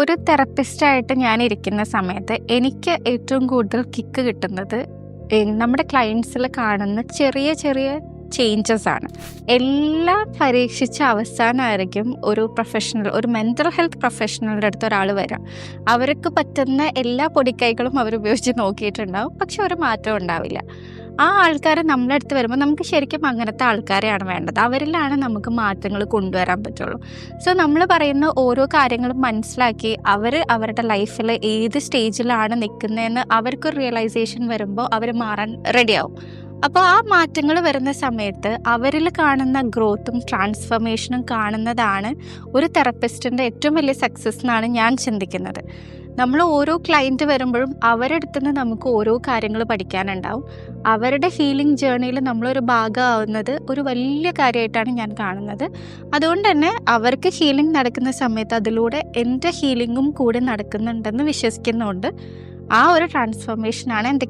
ഒരു തെറപ്പിസ്റ്റായിട്ട് ഞാൻ ഇരിക്കുന്ന സമയത്ത് എനിക്ക് ഏറ്റവും കൂടുതൽ കിക്ക് കിട്ടുന്നത് നമ്മുടെ ക്ലയൻസിൽ കാണുന്ന ചെറിയ ചെറിയ ചേഞ്ചസ് ആണ്. എല്ലാം പരീക്ഷിച്ച അവസാനമായിരിക്കും ഒരു മെൻ്റൽ ഹെൽത്ത് പ്രൊഫഷണലിൻ്റെ അടുത്ത് ഒരാൾ വരാം. അവർക്ക് പറ്റുന്ന എല്ലാ പൊടിക്കൈകളും അവർ ഉപയോഗിച്ച് നോക്കിയിട്ടുണ്ടാവും, പക്ഷെ ഒരു മാറ്റവും ഉണ്ടാവില്ല. ആ ആൾക്കാർ നമ്മളെ അടുത്ത് വരുമ്പോൾ നമുക്ക് ശരിക്കും അങ്ങനത്തെ ആൾക്കാരെയാണ് വേണ്ടത്. അവരിലാണ് നമുക്ക് മാറ്റങ്ങൾ കൊണ്ടുവരാൻ പറ്റുള്ളൂ. സോ നമ്മൾ പറയുന്ന ഓരോ കാര്യങ്ങളും മനസ്സിലാക്കി അവരുടെ ലൈഫിൽ ഏത് സ്റ്റേജിലാണ് നിൽക്കുന്നതെന്ന് അവർക്കൊരു റിയലൈസേഷൻ വരുമ്പോൾ അവർ മാറാൻ റെഡിയാവും. അപ്പോൾ ആ മാറ്റങ്ങൾ വരുന്ന സമയത്ത് അവരിൽ കാണുന്ന ഗ്രോത്തും ട്രാൻസ്ഫർമേഷനും കാണുന്നതാണ് ഒരു തെറപ്പിസ്റ്റിൻ്റെ ഏറ്റവും വലിയ സക്സസ് എന്നാണ് ഞാൻ ചിന്തിക്കുന്നത്. നമ്മൾ ഓരോ ക്ലയൻറ്റ് വരുമ്പോഴും അവരുടെ അടുത്ത് നിന്ന് നമുക്ക് ഓരോ കാര്യങ്ങൾ പഠിക്കാനുണ്ടാവും. അവരുടെ ഹീലിംഗ് ജേർണിയിൽ നമ്മളൊരു ഭാഗമാവുന്നത് ഒരു വലിയ കാര്യമായിട്ടാണ് ഞാൻ കാണുന്നത്. അതുകൊണ്ട് തന്നെ അവർക്ക് ഹീലിംഗ് നടക്കുന്ന സമയത്ത് അതിലൂടെ എൻ്റെ ഹീലിംഗും കൂടെ നടക്കുന്നുണ്ടെന്ന് വിശ്വസിക്കുന്നുണ്ട്. ആ ഒരു ട്രാൻസ്ഫോർമേഷനാണ് എൻ്റെ